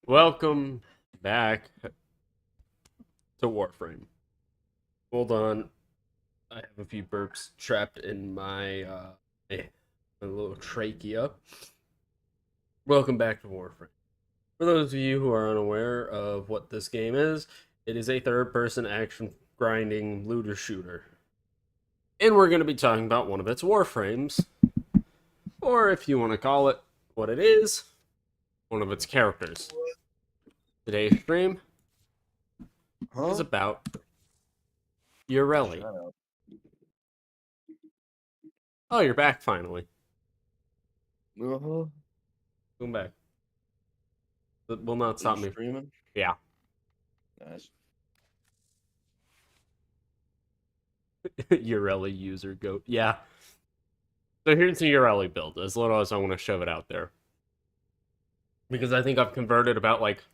Welcome back to Warframe. Hold on, I have a few burps trapped in my little trachea. Welcome back to Warframe. For those of you who are unaware of what this game is, it is a third-person action grinding looter shooter. And we're going to be talking about one of its Warframes, or if you want to call it what it is, one of its characters. Today's stream is about Yareli. Oh, you're back finally. Come back. That will not stop me. Streaming? Yeah. Nice. Yareli user goat. Yeah. So here's the Yareli build, as little as I want to shove it out there. Because I think I've converted about like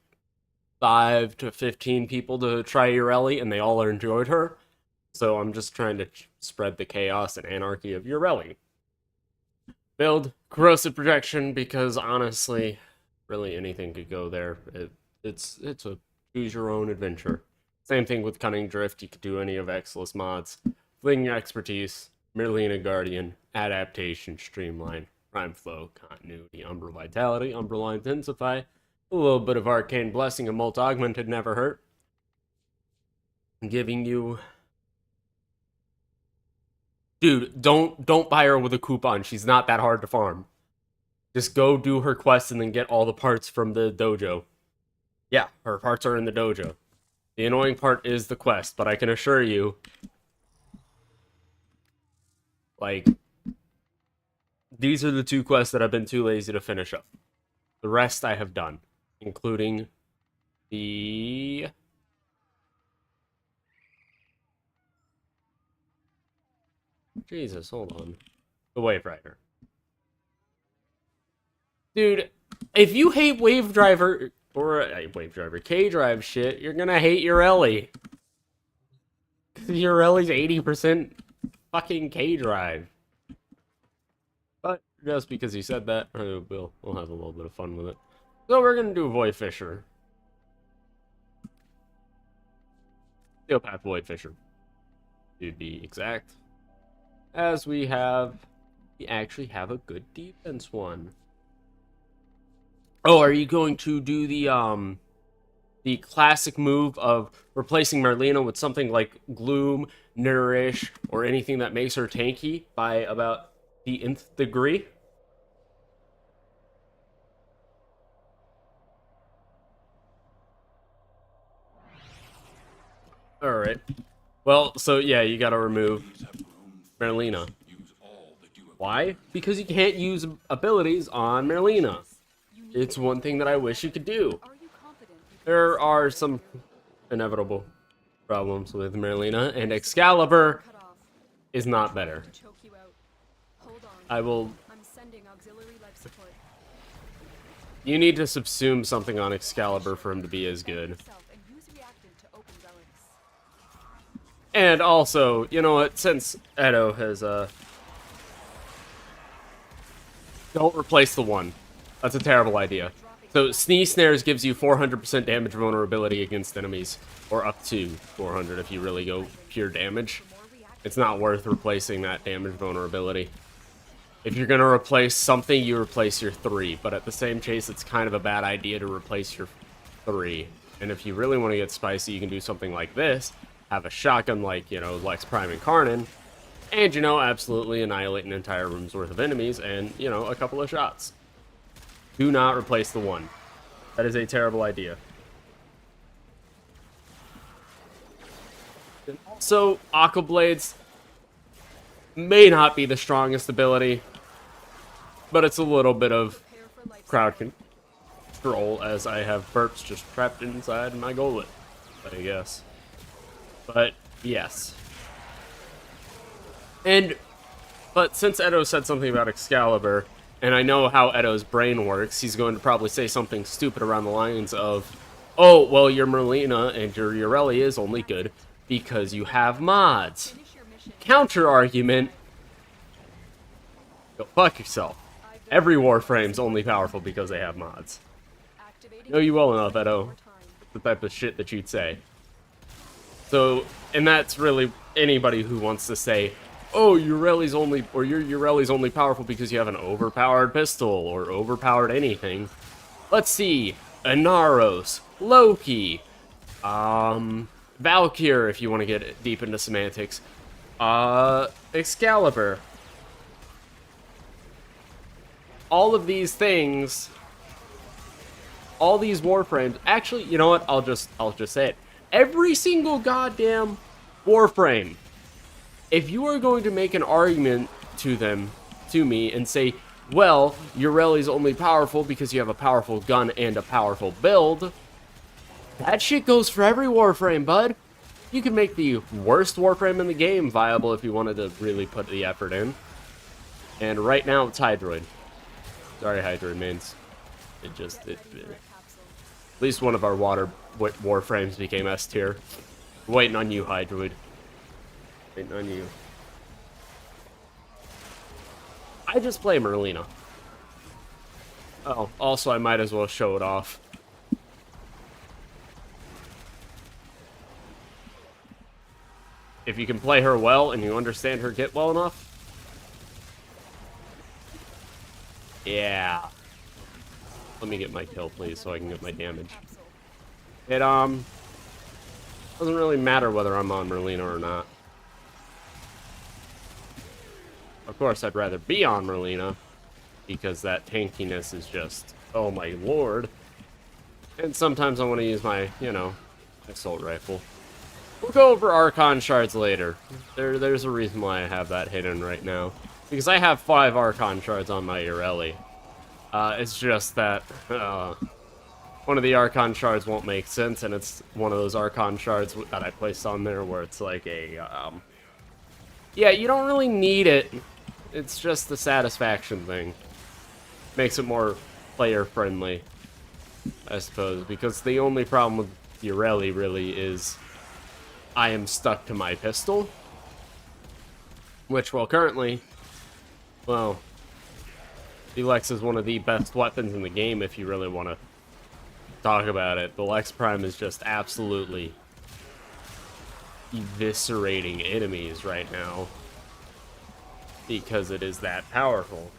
5 to 15 people to try Yareli, and they all enjoyed her. So I'm just trying to spread the chaos and anarchy of Yareli. Build corrosive protection, because honestly, really anything could go there. It's a choose your own adventure. Same thing with Cunning Drift. You could do any of Exilus mods. Fling Expertise, Merlina Guardian, Adaptation, Streamline, Prime Flow, Continuity, Umbra Vitality, Umbra Intensify, a little bit of Arcane Blessing and Molt Augmented never hurt. Giving you... Dude, don't buy her with a coupon. She's not that hard to farm. Just go do her quest and then get all the parts from the dojo. Yeah, her parts are in the dojo. The annoying part is the quest, but I can assure you, like, these are the 2 quests that I've been too lazy to finish up. The rest I have done, including the... Jesus, hold on. The Wave Rider. Dude, if you hate Wave Driver, or Wave Driver, K-Drive shit, you're gonna hate Yareli. Yareli's 80% fucking K-Drive. But just because he said that, we'll have a little bit of fun with it. So we're gonna do Void Fisher. Steelpath Void Fisher, to be exact. As we actually have a good defense one. Oh, are you going to do the classic move of replacing Merlina with something like Gloom, Nourish, or anything that makes her tanky by about the nth degree? Alright. Well, so yeah, you gotta remove Merlina. Why? Because you can't use abilities on Merlina. It's one thing that I wish you could do. There are some inevitable problems with Merlina, and Excalibur is not better. I will... You need to subsume something on Excalibur for him to be as good. And also, you know what, since Edo has, don't replace the 1. That's a terrible idea. So, Sneeze Snares gives you 400% damage vulnerability against enemies, or up to 400 if you really go pure damage. It's not worth replacing that damage vulnerability. If you're gonna replace something, you replace your 3, but at the same chase, it's kind of a bad idea to replace your 3. And if you really want to get spicy, you can do something like this. Have a shotgun like, you know, Lex Prime and Karnan, and, you know, absolutely annihilate an entire room's worth of enemies, and, you know, a couple of shots. Do not replace the 1. That is a terrible idea. So, Aqua Blades may not be the strongest ability, but it's a little bit of crowd control, as I have burps just trapped inside my gullet, I guess. But, yes. But since Edo said something about Excalibur, and I know how Edo's brain works, he's going to probably say something stupid around the lines of, oh, well, your Merlina and your Yareli is only good because you have mods. Counter argument, go fuck yourself. Every Warframe's only powerful because they have mods. Know you well enough, Edo. The type of shit that you'd say. So, and that's really anybody who wants to say, oh, Yareli's only, or your Yareli's only powerful because you have an overpowered pistol, or overpowered anything. Let's see, Inaros, Loki, Valkyr, if you want to get deep into semantics, Excalibur. All of these things, all these Warframes, actually, you know what, I'll just say it. Every single goddamn Warframe, if you are going to make an argument to me, and say, well, Yareli's only powerful because you have a powerful gun and a powerful build, that shit goes for every Warframe, bud. You can make the worst Warframe in the game viable if you wanted to really put the effort in. And right now, it's Hydroid. Sorry, Hydroid mains. At least one of our Warframes became S tier. Waiting on you, Hydroid. Waiting on you. I just play Merlina. Oh, also I might as well show it off. If you can play her well and you understand her kit well enough. Yeah. Let me get my kill, please, so I can get my damage. It, doesn't really matter whether I'm on Merlina or not. Of course, I'd rather be on Merlina, because that tankiness is just, oh my lord. And sometimes I want to use my, you know, assault rifle. We'll go over Archon shards later. There's a reason why I have that hidden right now. Because I have 5 Archon shards on my Yareli. It's just that, one of the Archon shards won't make sense, and it's one of those Archon shards that I placed on there where it's like a, yeah, you don't really need it. It's just the satisfaction thing. Makes it more player-friendly, I suppose, because the only problem with Yareli really is I am stuck to my pistol, which, well, currently, well, the Lex is one of the best weapons in the game if you really want to talk about it. The Lex Prime is just absolutely eviscerating enemies right now because it is that powerful.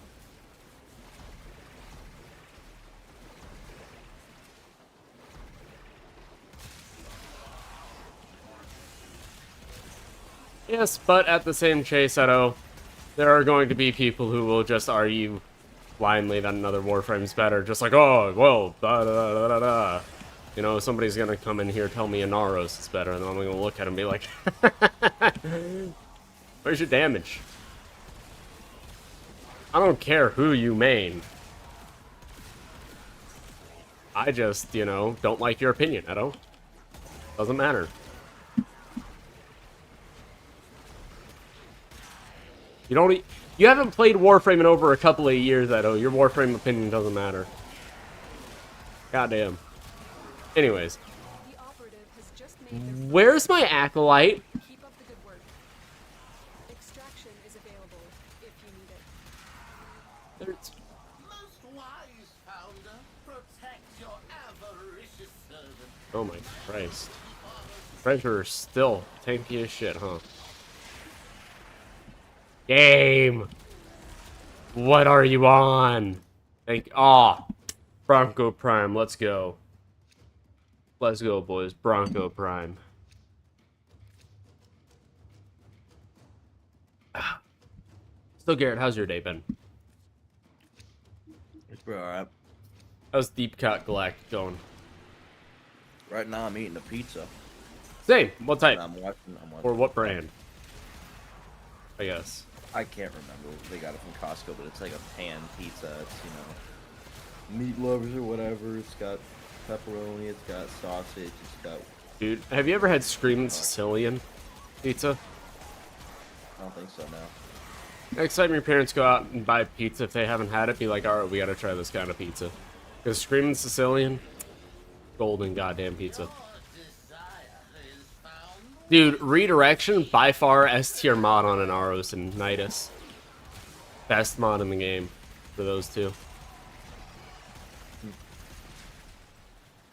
Yes, but at the same chase, Edo, there are going to be people who will just argue blindly that another Warframe's better, just like, oh, well, da da da da da. You know, somebody's gonna come in here tell me Inaros is better, and then I'm gonna look at him and be like, where's your damage? I don't care who you main. I just, you know, don't like your opinion, Edo. Doesn't matter. You haven't played Warframe in over a couple of years, Edo. Your Warframe opinion doesn't matter. Goddamn. Anyways. Where's my Acolyte? Keep up the good work. Extraction is available if you need it. Most wise founder, protect your avaricious servant. Oh my Christ. Treasurer still tanky as shit, huh? Game! What are you on? Bronco Prime, let's go. Let's go, boys. Bronco Prime. So, Garrett, how's your day been? It's been alright. How's Deep Cut Galactic going? Right now I'm eating a pizza. Same. What type? I'm watching. Or what brand? I guess. I can't remember. They got it from Costco, but it's like a pan pizza. It's, you know, meat lovers or whatever. It's got pepperoni. It's got sausage. It's got. Dude, have you ever had Screamin' Sicilian pizza? I don't think so. No. Next time your parents go out and buy pizza, if they haven't had it, be like, alright, we gotta try this kind of pizza. Because Screamin' Sicilian, golden goddamn pizza. Dude, Redirection, by far S tier mod on Inaros and Nidus. Best mod in the game for those two.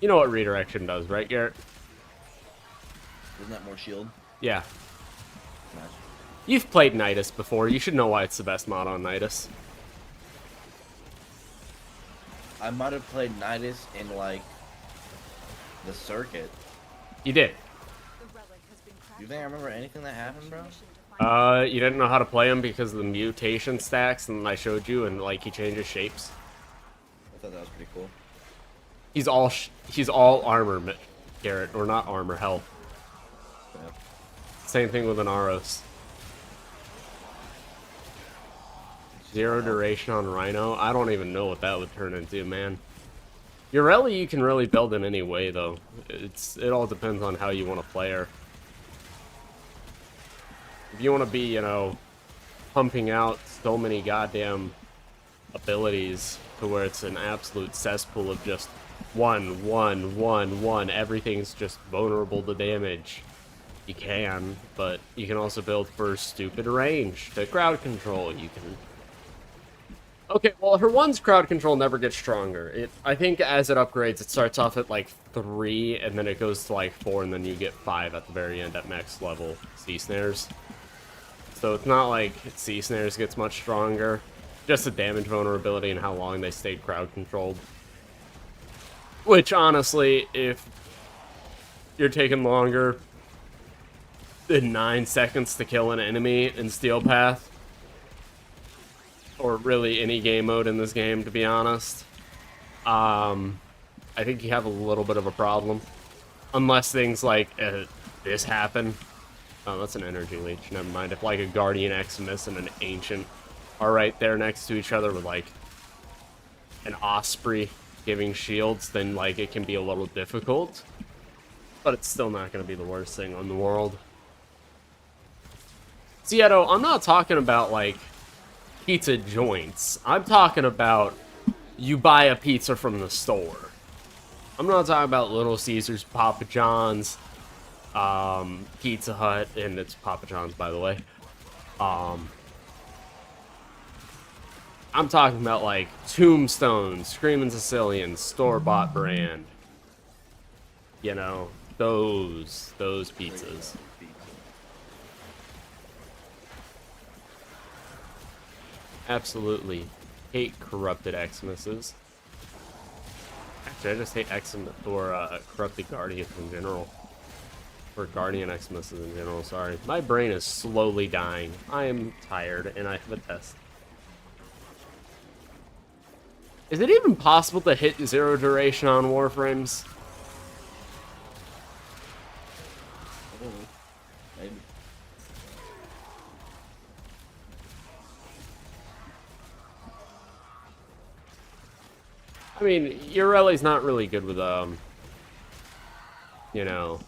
You know what redirection does, right, Garrett? Isn't that more shield? Yeah. Nice. You've played Nidus before. You should know why it's the best mod on Nidus. I might have played Nidus in like the circuit. You did. The relic has been cracked. You think I remember anything that happened, bro? Mission to find You didn't know how to play him because of the mutation stacks, and I showed you, and like he changes shapes. I thought that was pretty cool. He's all armor, Garrett, or not armor, health. Yeah. Same thing with an Aros. Zero duration on Rhino. I don't even know what that would turn into, man. Yareli you can really build in any way, though. It all depends on how you want to play her. If you want to be, you know, pumping out so many goddamn abilities to where it's an absolute cesspool of just one, everything's just vulnerable to damage. You can, but you can also build for stupid range to crowd control. You can. Okay, well, her one's crowd control never gets stronger. I think as it upgrades, it starts off at like 3, and then it goes to like 4, and then you get 5 at the very end at max level sea snares. So it's not like sea snares gets much stronger, just the damage vulnerability and how long they stayed crowd controlled. Which honestly, if you're taking longer than 9 seconds to kill an enemy in Steel Path, or really any game mode in this game, to be honest, I think you have a little bit of a problem. Unless things like this happen. Oh, that's an energy leech. Never mind. If like a Guardian Eximus and an Ancient are right there next to each other with like an Osprey giving shields, then like it can be a little difficult. But it's still not going to be the worst thing in the world. Zieto, I'm not talking about like pizza joints. I'm talking about you buy a pizza from the store. I'm not talking about Little Caesars, Papa John's, Pizza Hut, and it's Papa John's, by the way. I'm talking about like Tombstone, Screamin' Sicilian, store-bought brand. You know, those pizzas. Absolutely hate corrupted Eximuses. Actually, I just hate Eximus or corrupted Guardians in general. Or Guardian Eximuses in general, sorry. My brain is slowly dying. I am tired, and I have a test. Is it even possible to hit 0 duration on Warframes? Maybe. I mean, Yareli's not really good with, you know,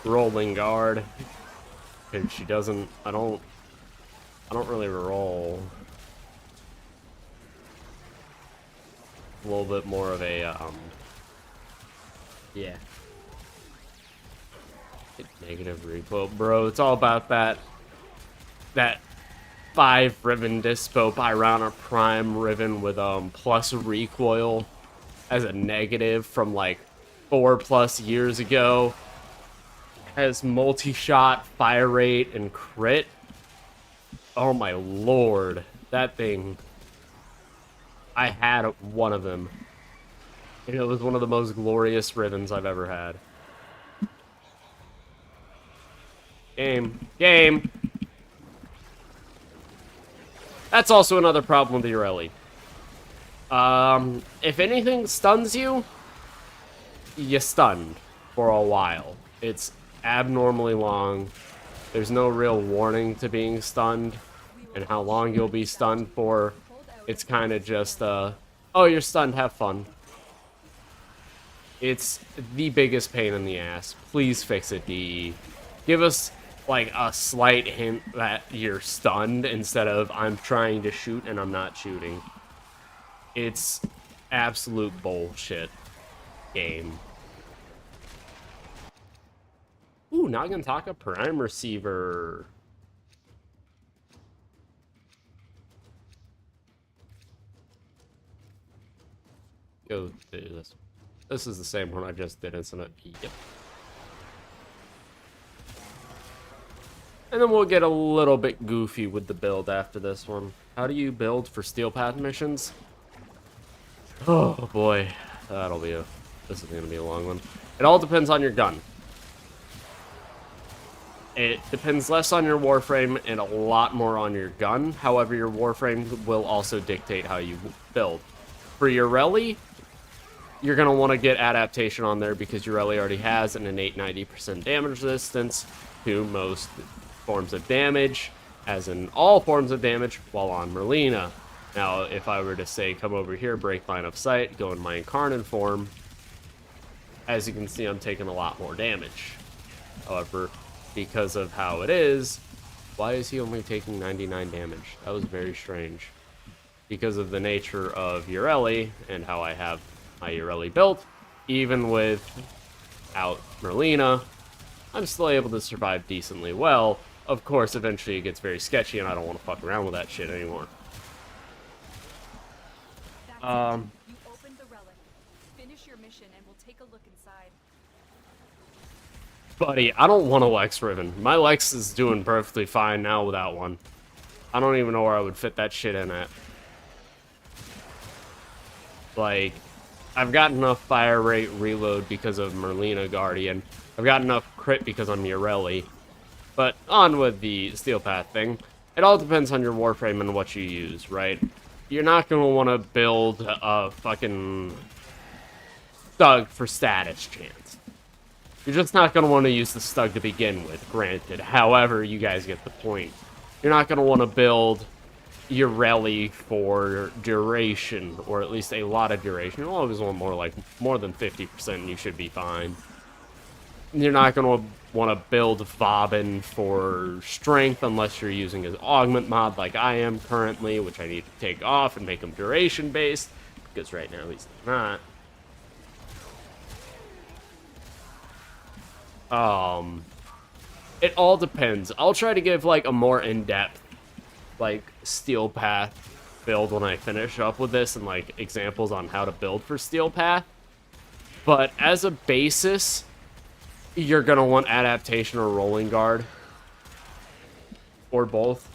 rolling guard. Because she doesn't, I don't really roll. A little bit more of a, yeah. Negative recoil, bro. It's all about that 5 Riven Dispo Pyrana Prime Riven with plus recoil as a negative from like 4+ years ago. Has multi-shot, fire rate, and crit. Oh my lord. That thing. I had one of them. And it was one of the most glorious Rivens I've ever had. Game. That's also another problem with Yareli. If anything stuns you, you're stunned for a while. It's abnormally long. There's no real warning to being stunned and how long you'll be stunned for. It's kind of just, oh, you're stunned, have fun. It's the biggest pain in the ass. Please fix it, DE. Give us like a slight hint that you're stunned instead of I'm trying to shoot and I'm not shooting. It's absolute bullshit game. Ooh, Nagantaka Prime Receiver. Go do this. This is the same one I just did, isn't it? Yep. And then we'll get a little bit goofy with the build after this one. How do you build for Steel Path missions? Oh boy, this is gonna be a long one. It all depends on your gun. It depends less on your Warframe and a lot more on your gun. However, your Warframe will also dictate how you build. For Yareli, you're going to want to get adaptation on there because Yareli already has an innate 90% damage resistance to most forms of damage, as in all forms of damage, while on Merlina. Now, if I were to say, come over here, break line of sight, go in my incarnate form, as you can see, I'm taking a lot more damage. However, because of how it is, why is he only taking 99 damage? That was very strange. Because of the nature of Yareli and how I have my Yareli built, even without Merlina, I'm still able to survive decently well. Of course, eventually it gets very sketchy and I don't want to fuck around with that shit anymore. That's it. You opened the relic. Finish your mission and we'll take a look inside. Buddy, I don't want a Lex Riven. My Lex is doing perfectly fine now without one. I don't even know where I would fit that shit in at. Like, I've got enough fire rate reload because of Merlina Guardian. I've got enough crit because I'm Yareli. But on with the Steel Path thing. It all depends on your Warframe and what you use, right? You're not going to want to build a fucking Stug for status chance. You're just not going to want to use the Stug to begin with, granted. However, you guys get the point. You're not going to want to build Yareli for duration, or at least a lot of duration. You'll always want more than 50% and you should be fine. You're not going to want to build Vauban for strength unless you're using his augment mod like I am currently, which I need to take off and make him duration based, because right now he's not. It all depends. I'll try to give like a more in-depth like Steel Path build when I finish up with this and like examples on how to build for Steel Path. But as a basis, you're gonna want adaptation or rolling guard, or both.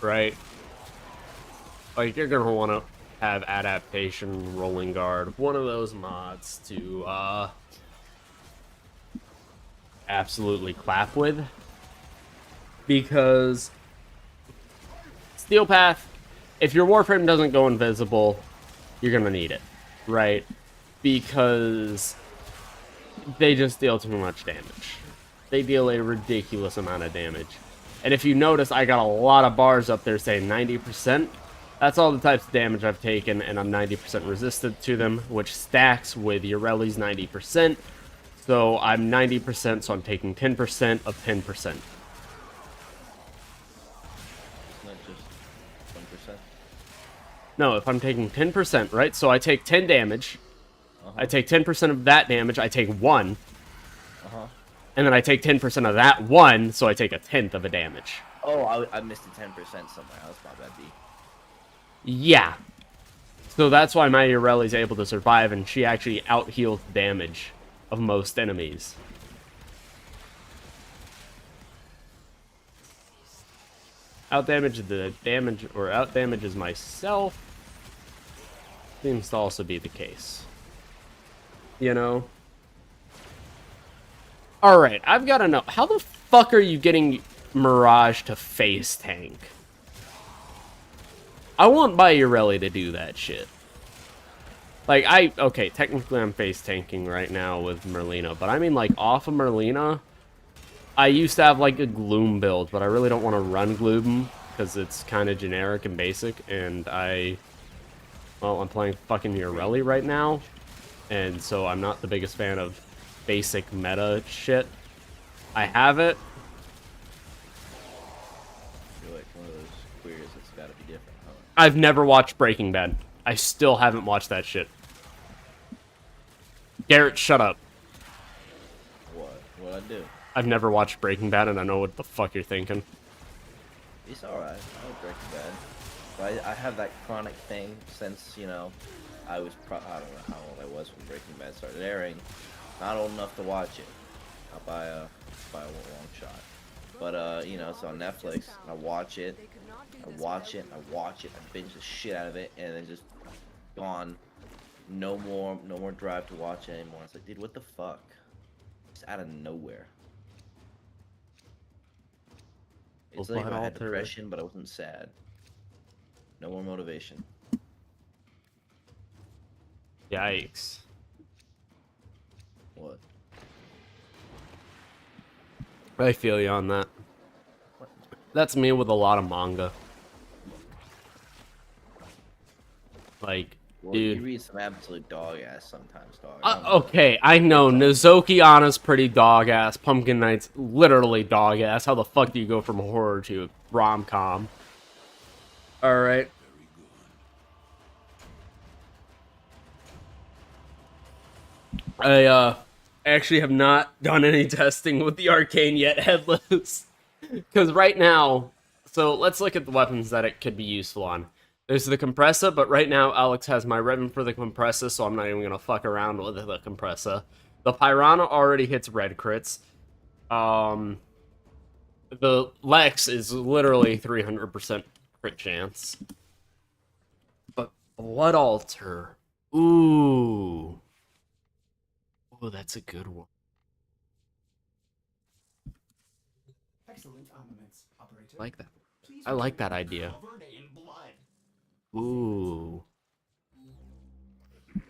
Right? Like, you're gonna want to have adaptation, rolling guard, one of those mods to absolutely clap with, because Steel Path, if your Warframe doesn't go invisible, you're gonna need it, right? Because they just deal too much damage. They deal a ridiculous amount of damage. And if you notice, I got a lot of bars up there saying 90%. That's all the types of damage I've taken, and I'm 90% resistant to them, which stacks with Yareli's 90%. So I'm 90%, so I'm taking 10% of 10%. Not just 1%. No, if I'm taking 10%, right? So I take 10 damage. I take 10% of that damage. I take 1. And then I take 10% of that 1, so I take a 10th of a damage. Oh, I missed a 10% somewhere. That's my bad, B. Yeah. So that's why my Yareli's able to survive, and she actually out-heals damage of most enemies. Out-damages myself seems to also be the case. You know? Alright, I've got to know, how the fuck are you getting Mirage to face tank? I want my Yareli to do that shit. Like, okay, technically I'm face tanking right now with Merlina, but I mean, like, off of Merlina, I used to have, like, a Gloom build, but I really don't want to run Gloom, because it's kind of generic and basic, and well, I'm playing fucking Yareli right now, and so I'm not the biggest fan of basic meta shit. I have it. I feel like one of those queers that's gotta be different, huh? I've never watched Breaking Bad. I still haven't watched that shit. Garrett, shut up. What? What'd I do? I've never watched Breaking Bad, and I know what the fuck you're thinking. He's alright. I like Breaking Bad. But I have that chronic thing since, you know, I was I don't know how old I was when Breaking Bad started airing. Not old enough to watch it. Not by a long shot. But you know, it's on Netflix. I watch it. I watch it. I watch it. I binge the shit out of it, and then just gone. No more drive to watch it anymore. It's like, dude, what the fuck? Just out of nowhere. It's like if I had depression, but I wasn't sad. No more motivation. Yikes. What? I feel you on that. That's me with a lot of manga. Like, Well, dude. you read some absolute dog ass sometimes, dog. Okay, I know. Nozoki Anna's pretty dog ass. Pumpkin Knight's literally dog ass. How the fuck do you go from horror to rom-com? Alright. I actually have not done any testing with the Arcane yet, Headless. Because right now, so let's look at the weapons that it could be useful on. There's the compressor, but right now Alex has my weapon for the compressor, so I'm not even gonna fuck around with the compressor. The Piranha already hits red crits. The Lex is literally 300% crit chance. But Blood Altar, ooh, that's a good one. Excellent armaments, operator. Like that. I like that idea. Covered in blood. Ooh. I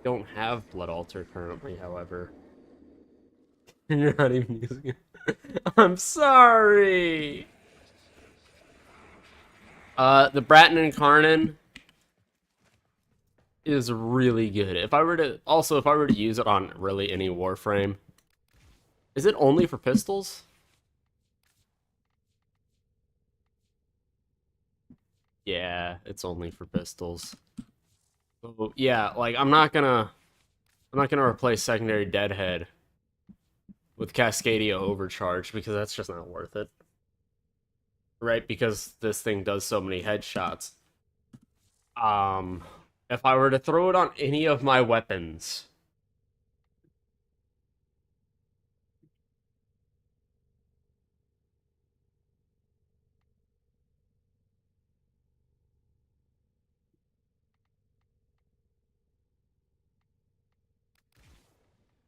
don't have Blood Altar currently, however. You're not even using it. I'm sorry. The Bratton and Karnan is really good. If I were to use it on really any Warframe, is it only for pistols? Yeah, it's only for pistols. So, yeah, like I'm not gonna replace secondary Deadhead with Cascadia Overcharge because that's just not worth it. Right? Because this thing does so many headshots. If I were to throw it on any of my weapons,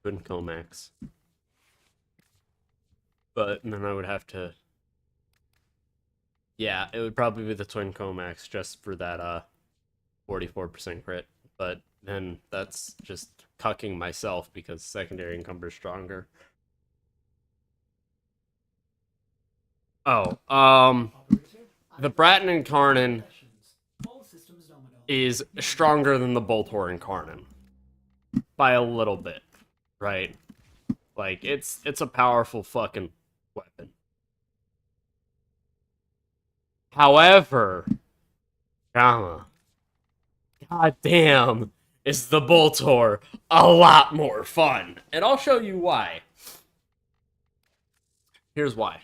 Twin Comax. But then I would have to, yeah, it would probably be the Twin Comax just for that 44% crit. But then that's just cucking myself because secondary encumbers stronger. Oh, the Bratton and Karnan is stronger than the Boltor and Karnan by a little bit, right? Like it's a powerful fucking weapon. However, god damn, is the Boltor a lot more fun, and I'll show you why. Here's why.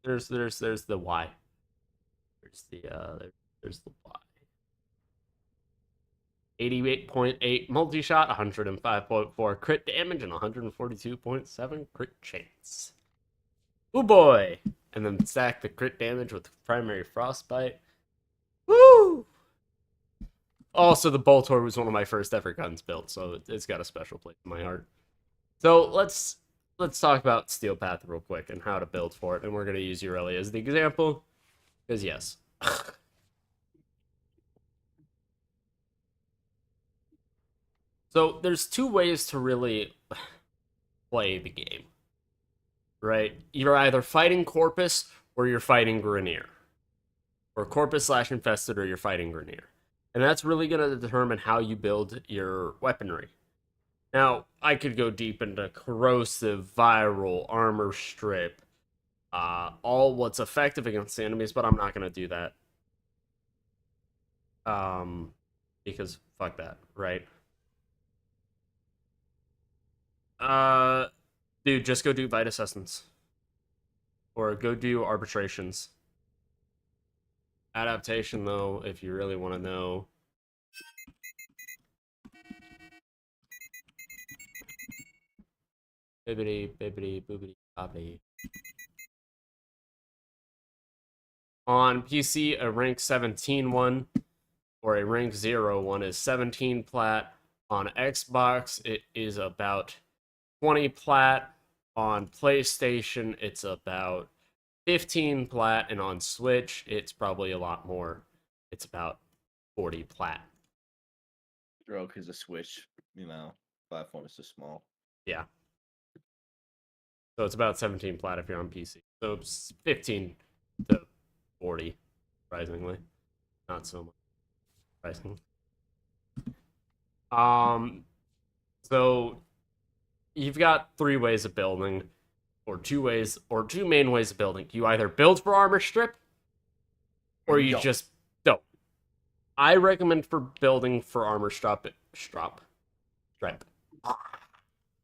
There's the why. There's the why. 88.8 multi-shot, 105.4 crit damage, and 142.7 crit chance. Ooh boy! And then stack the crit damage with primary frostbite. Woo! Also, the Boltor was one of my first ever guns built, so it's got a special place in my heart. So let's talk about Steel Path real quick and how to build for it, and we're gonna use Yareli as the example, because yes. So there's two ways to really play the game, right? You're either fighting Corpus or you're fighting Grineer. Or Corpus/Infested or you're fighting Grineer. And that's really going to determine how you build your weaponry. Now, I could go deep into Corrosive, Viral, Armor Strip, all what's effective against the enemies, but I'm not going to do that. Because fuck that, right? Dude, just go do bite assessments. Or go do arbitrations. Adaptation, though, if you really want to know. Bibbity, bibbity, boobity, bobbity. On PC, a rank 17 one or a rank 0 one is 17 plat. On Xbox, it is about 20 plat. On PlayStation, it's about 15 plat. And on Switch, it's probably a lot more. It's about 40 plat. Stroke is a Switch, platform is so small. Yeah. So it's about 17 plat if you're on PC. So it's 15 to 40, surprisingly. Not so much, surprisingly. So you've got 3 ways of building, or 2 main ways of building. You either build for armor strip, or you just don't. I recommend for building for armor stripe.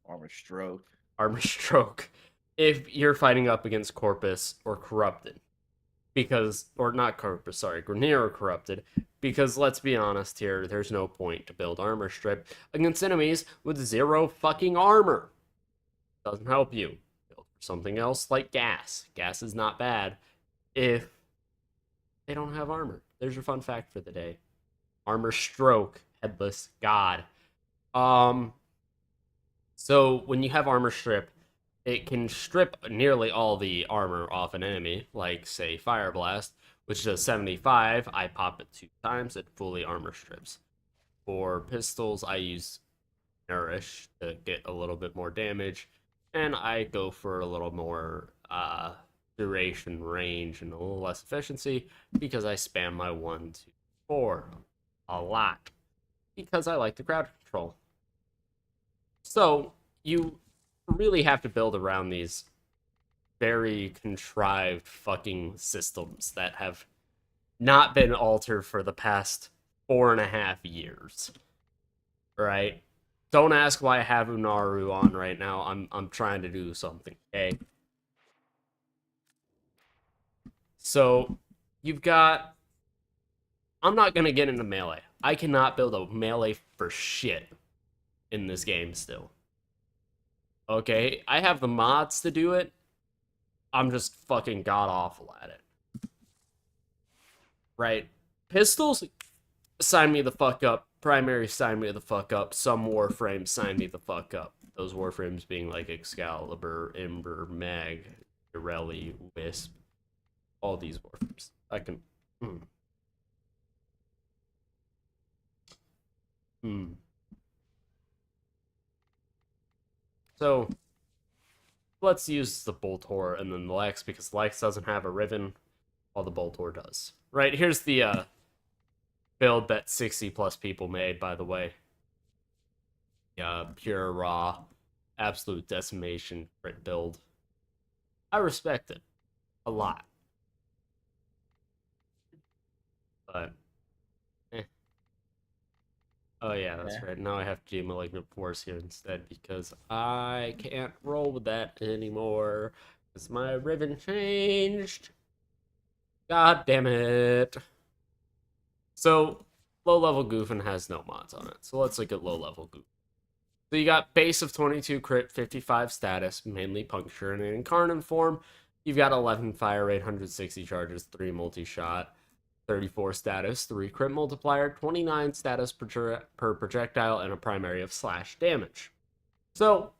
Armor stroke. Armor stroke. If you're fighting up against Corpus or Corrupted. Or not Corpus, sorry, Grineer or Corrupted. Because let's be honest here, there's no point to build armor strip against enemies with 0 fucking armor. Doesn't help you. Build for something else like gas. Gas is not bad if they don't have armor. There's your fun fact for the day. Armor stroke, headless god. So when you have armor strip, it can strip nearly all the armor off an enemy, like say Fire Blast, which does 75. I pop it 2 times, it fully armor strips. For pistols, I use Nourish to get a little bit more damage, and I go for a little more duration, range, and a little less efficiency because I spam my 1, 2, 4 a lot because I like the crowd control. So you really have to build around these very contrived fucking systems that have not been altered for the past 4.5 years. Right? Don't ask why I have Unaru on right now. I'm trying to do something, okay? So you've got... I'm not gonna get into melee. I cannot build a melee for shit in this game still. Okay, I have the mods to do it. I'm just fucking god-awful at it. Right? Pistols, sign me the fuck up. Primary, sign me the fuck up. Some Warframes, sign me the fuck up. Those Warframes being like Excalibur, Ember, Mag, Yareli, Wisp. All these Warframes. I can... So, let's use the Boltor and then the Lex, because the Lex doesn't have a Riven, while the Boltor does. Right, here's the build that 60 plus people made, by the way. Pure raw, absolute decimation crit build. I respect it a lot. But, oh yeah, that's right. Now I have to do Malignant Force here instead because I can't roll with that anymore because my Riven changed. God damn it. So, low-level Goofin has no mods on it. So let's look at low-level Goofin. So you got base of 22 crit, 55 status, mainly puncture, and in incarnate form, you've got 11 fire rate, 160 charges, 3 multi-shot, 34 status, 3 crit multiplier, 29 status per projectile, and a primary of slash damage. So,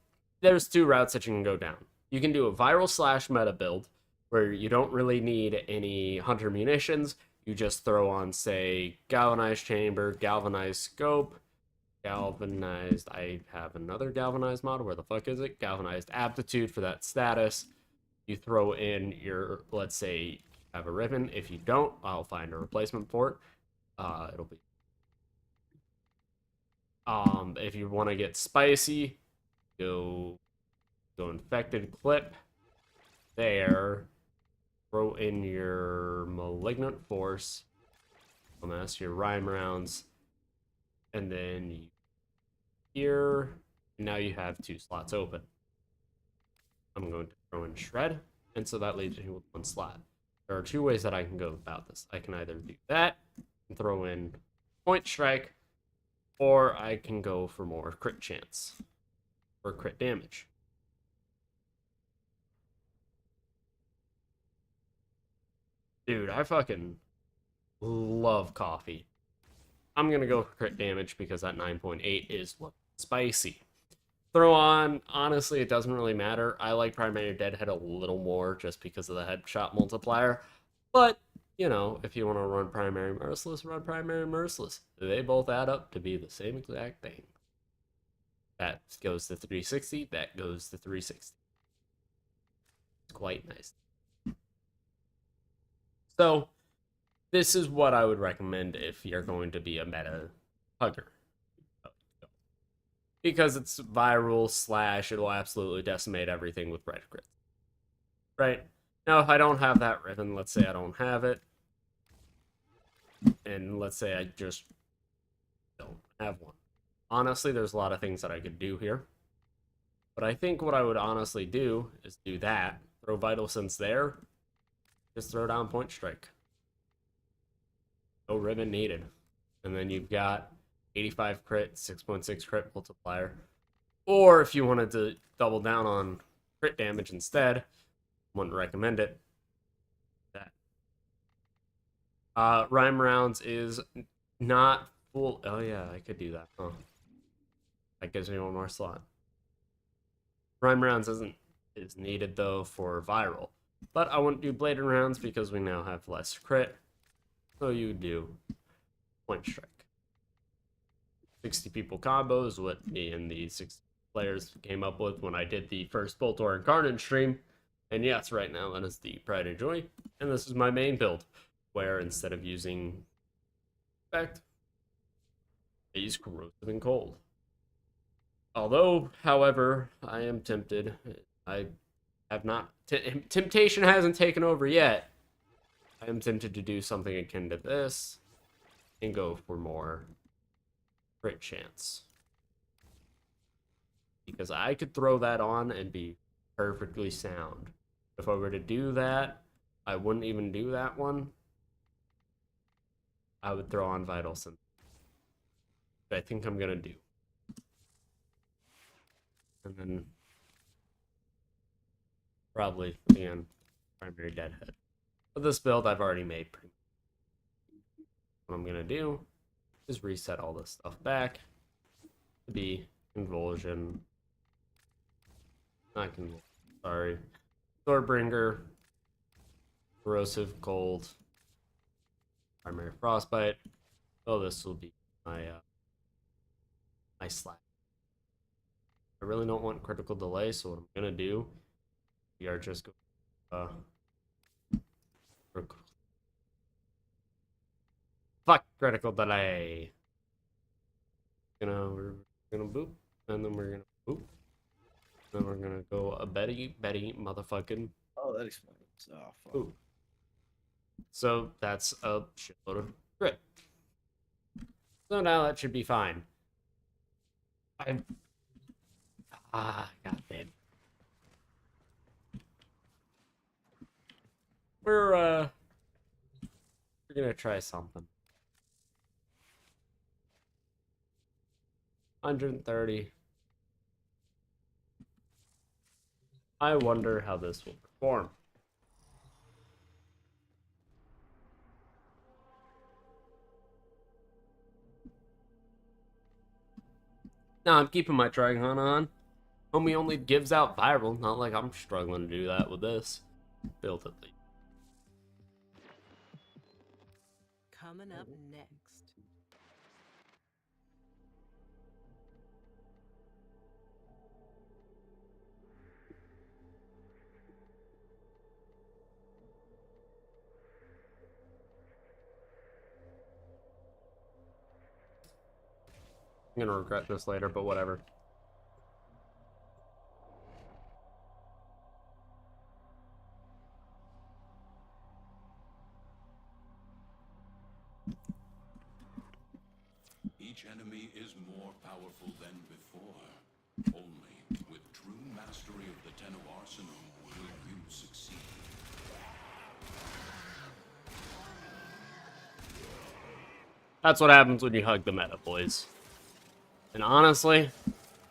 there's 2 routes that you can go down. You can do a viral slash meta build, where you don't really need any hunter munitions. You just throw on, say, galvanized chamber, galvanized scope, galvanized... I have another galvanized mod. Where the fuck is it? Galvanized aptitude for that status. You throw in your, let's say, have a Riven. If you don't, I'll find a replacement for it. It'll be... if you want to get spicy, go infected clip. There. Throw in your Malignant Force. That's your Rhyme rounds. And then here, And now you have 2 slots open. I'm going to throw in Shred, and so that leaves me with 1 slot. There are 2 ways that I can go about this. I can either do that and throw in Point Strike, or I can go for more crit chance or crit damage. Dude, I fucking love coffee. I'm gonna go for crit damage because that 9.8 is spicy. Throw on, honestly, it doesn't really matter. I like Primary Deadhead a little more just because of the headshot multiplier. But, you know, if you want to run Primary Merciless, run Primary Merciless. They both add up to be the same exact thing. That goes to 360, that goes to 360. It's quite nice. So, this is what I would recommend if you're going to be a meta hugger. Because it's viral / it'll absolutely decimate everything with red crit. Right? Now, if I don't have that ribbon, let's say I don't have it, and let's say I just don't have one. Honestly, there's a lot of things that I could do here. But I think what I would honestly do is do that, throw Vital Sense there, just throw down Point Strike. No ribbon needed. And then you've got 85 crit, 6.6 crit multiplier. Or if you wanted to double down on crit damage instead, wouldn't recommend it. That. Rhyme Rounds is not full. Oh yeah, I could do that. Oh. That gives me 1 more slot. Rhyme Rounds is needed though for viral. But I wouldn't do Bladed Rounds because we now have less crit. So you do Point Strike. 60 people combos, what me and the 60 players came up with when I did the first Boltor and Carnage stream. And yes, right now that is the Pride and Joy. And this is my main build, where instead of using Effect, I use Corrosive and Cold. Although, however, I am tempted. I have not. Temptation hasn't taken over yet. I am tempted to do something akin to this and go for more crit chance. Because I could throw that on and be perfectly sound. If I were to do that, I wouldn't even do that one. I would throw on Vital Sense. Which I think I'm gonna do. And then probably, again, Primary Deadhead. But this build I've already made pretty much. What I'm gonna do is reset all this stuff back to be Convulsion. Not Convulsion, sorry. Swordbringer, Corrosive Cold, Primary Frostbite. Oh, this will be my my slash. I really don't want critical delay, so what I'm gonna do, we are just going fuck critical delay. We're gonna boop, and then we're gonna boop. Then we're gonna go a Betty motherfucking. Oh, that explains. Oh, fuck. Ooh. So that's a shitload of crit. So now that should be fine. God damn. We're gonna try something. 130. I wonder how this will perform. Now I'm keeping my Trigon on. Homie only gives out viral, not like I'm struggling to do that with this. Built at least. Coming up next. I'm gonna regret this later, but whatever. Each enemy is more powerful than before. Only with true mastery of the Tenno arsenal will you succeed. That's what happens when you hug the meta, boys. And honestly,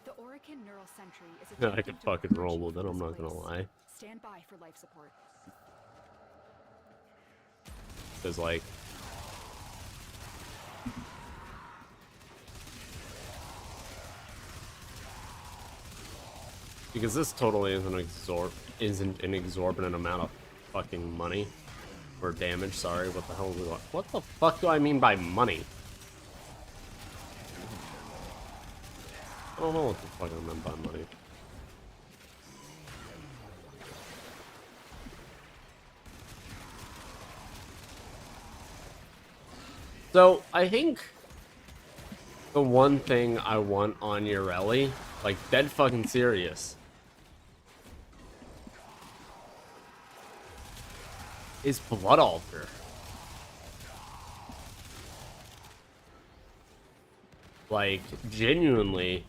The Orican Neural Sentry is I attempting could to fucking recruit roll you with it, from I'm this not gonna place. lie. Stand by for life support. Because, like... Because this totally isn't an exorbitant amount of fucking money. Or damage, sorry, what the hell do I... What the fuck do I mean by money? I don't know what the fuck I meant by money. So, I think the one thing I want on Yareli, like dead fucking serious, is Blood Altar. Like, genuinely,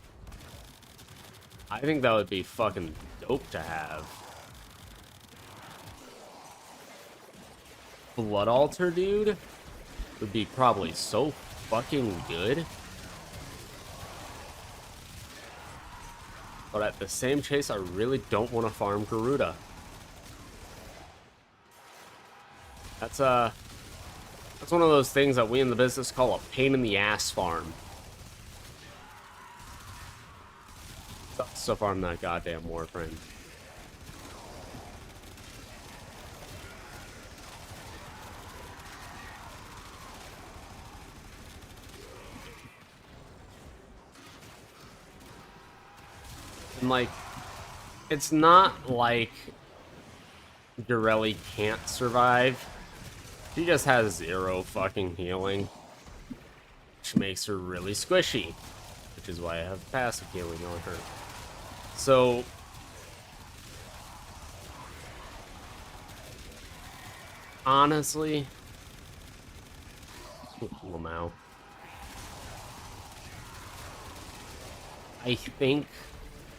I think that would be fucking dope to have. Blood Altar, dude, would be probably so fucking good. But at the same chase, I really don't want to farm Garuda. That's one of those things that we in the business call a pain in the ass farm. So farm that goddamn Warframe. And like, it's not like Yareli can't survive. She just has 0 fucking healing, which makes her really squishy, which is why I have passive healing on her. So, honestly, Lamau, I think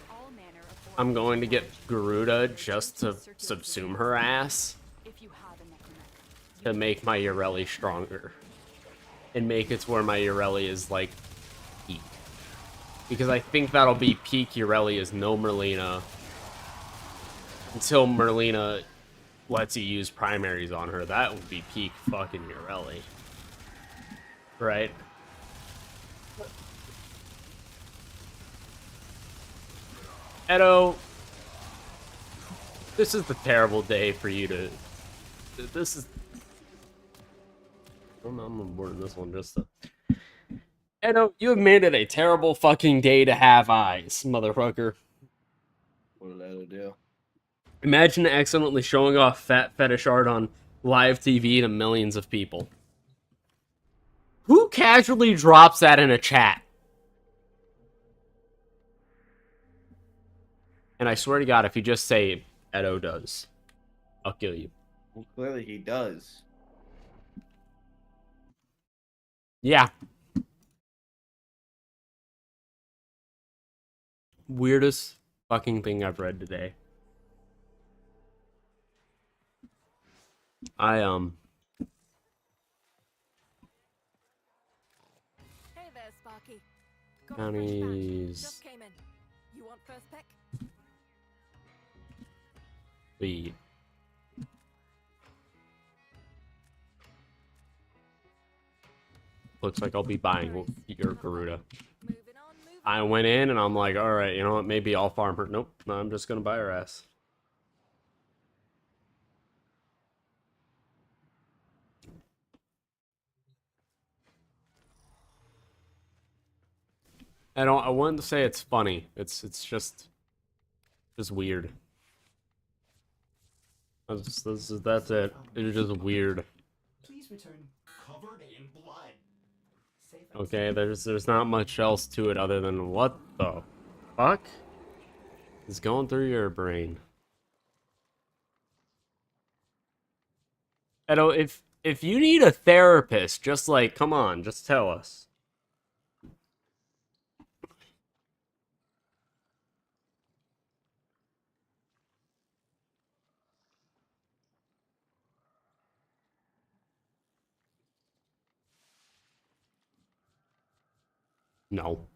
All manner of I'm going to get Garuda Oricans just to circulate subsume her ass if you have a necromech. to make my Yareli stronger. And make it to where my Yareli is, like, peak. Because I think that'll be peak Yareli is no Merlina. Until Merlina lets you use primaries on her. That would be peak fucking Yareli. Right? Edo, this is the terrible day for you to... This is... I'm on board this one just to... Edo, you have made it a terrible fucking day to have eyes, motherfucker. What did I do? Imagine accidentally showing off fat fetish art on live TV to millions of people. Who casually drops that in a chat? And I swear to God, if you just say Edo does, I'll kill you. Well, clearly he does. Yeah. Weirdest fucking thing I've read today. Hey there, Sparky. Got a fresh batch. Counties. Just came in. You want first pick? Speed. Looks like I'll be buying your Garuda. Moving on, moving I went in and I'm like, alright, you know what, maybe I'll farm her. Nope, no, I'm just gonna buy her ass. I wanted to say it's funny. It's just weird. That's it. It's just weird. Please return covered in blood. Safe and Okay, there's not much else to it other than what the fuck is going through your brain. Edo, if you need a therapist, just like, come on, just tell us. No.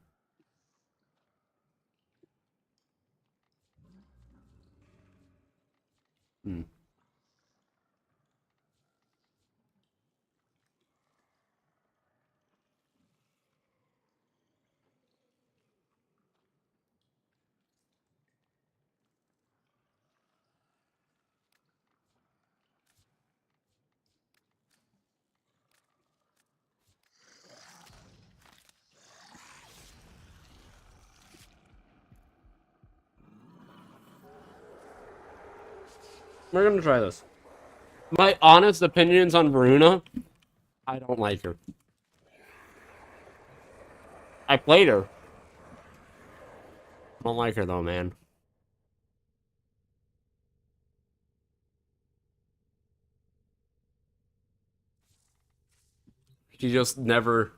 Hmm. We're gonna try this. My honest opinions on Varuna, I don't like her. I played her. I don't like her though, man. She just never.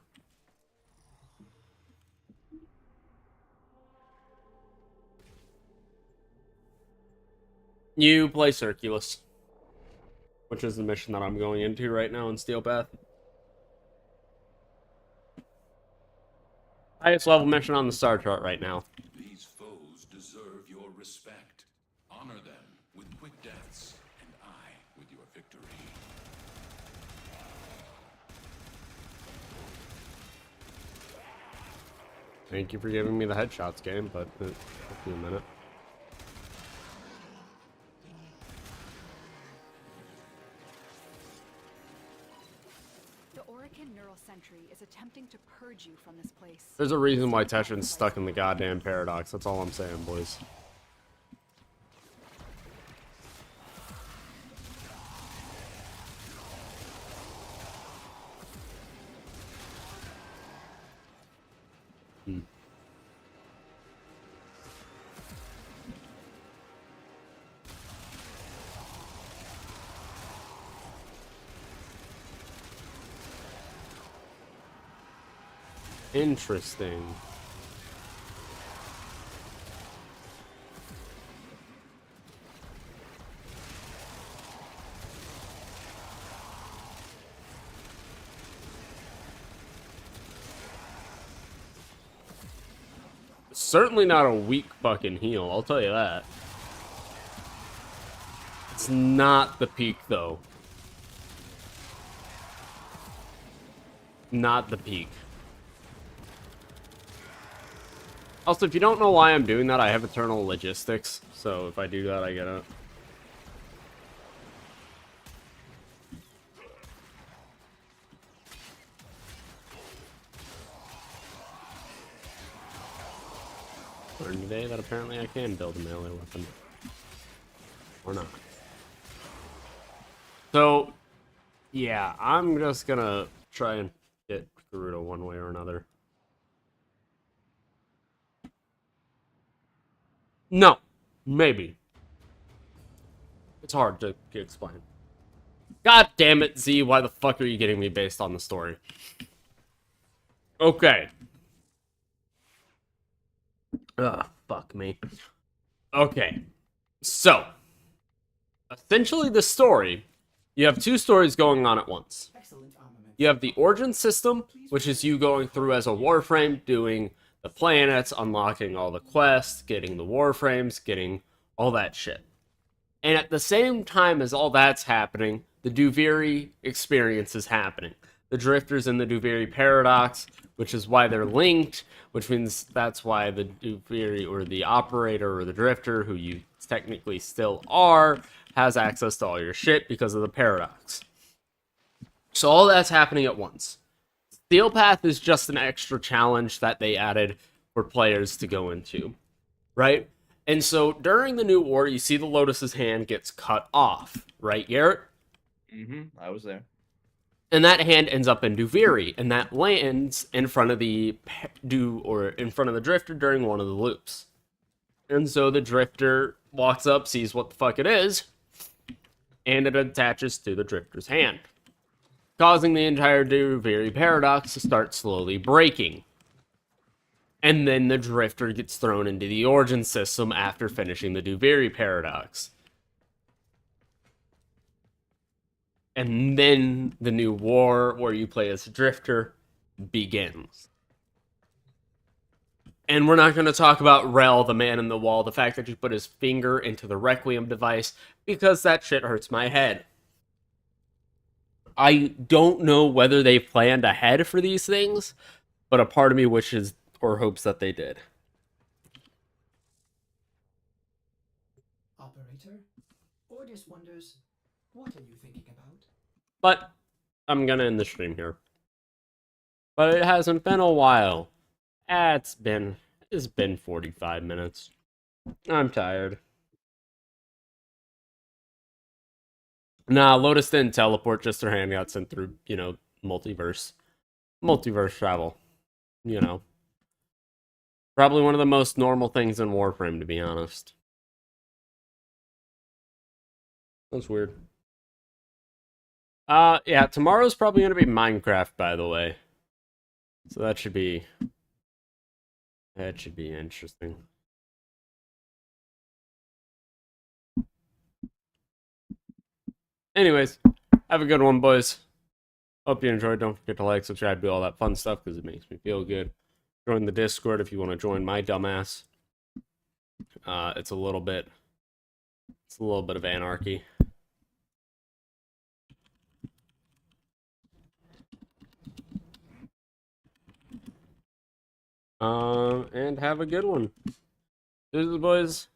You play Circulus, which is the mission that I'm going into right now in Steel Path. Highest level mission on the star chart right now. These foes deserve your respect. Honor them with quick deaths, and I with your victory. Thank you for giving me the headshots game, but it took me a minute. The Orican Neural Sentry is attempting to purge you from this place. There's a reason why Teshin's stuck in the goddamn paradox. That's all I'm saying, boys. Interesting. Certainly not a weak fucking heal, I'll tell you that. It's not the peak, though. Not the peak. Also, if you don't know why I'm doing that, I have eternal logistics. So if I do that, I get it. Learned today that apparently I can build a melee weapon. Or not. So, yeah, I'm just gonna try and get Garuda one way or another. No, maybe. It's hard to explain. God damn it, Z, why the fuck are you getting me based on the story? Okay. Ugh, fuck me. Okay. So, essentially the story, you have two stories going on at once. Excellent armament. You have the origin system, which is you going through as a Warframe, doing the planets, unlocking all the quests, getting the Warframes, getting all that shit. And at the same time as all that's happening, the Duviri experience is happening. The Drifters in the Duviri paradox, which is why they're linked, which means that's why the Duviri, or the operator, or the Drifter, who you technically still are, has access to all your shit because of the paradox. So all that's happening at once. Steel Path is just an extra challenge that they added for players to go into, right? And so during the new war, you see the Lotus's hand gets cut off, right, Garrett? I was there. And that hand ends up in Duviri, and that lands in front of the in front of the Drifter during one of the loops. And so the Drifter walks up, sees what the fuck it is, and it attaches to the Drifter's hand, causing the entire Duviri paradox to start slowly breaking. And then the Drifter gets thrown into the origin system after finishing the Duviri paradox. And then the new war, where you play as a Drifter, begins. And we're not going to talk about Rel, the man in the wall, the fact that he put his finger into the Requiem device, because that shit hurts my head. I don't know whether they planned ahead for these things, but a part of me wishes or hopes that they did. Operator, Ordis wonders, what are you thinking about? But I'm going to end the stream here. But it hasn't been a while. It's been 45 minutes. I'm tired. Nah, Lotus didn't teleport, just her hand got sent through, multiverse. Multiverse travel. Probably one of the most normal things in Warframe, to be honest. That's weird. Yeah, tomorrow's probably gonna be Minecraft, by the way. So that should be interesting. Anyways, have a good one, boys. Hope you enjoyed. Don't forget to like, subscribe, do all that fun stuff because it makes me feel good. Join the Discord if you want to join my dumbass. It's a little bit of anarchy. And have a good one. This is boys.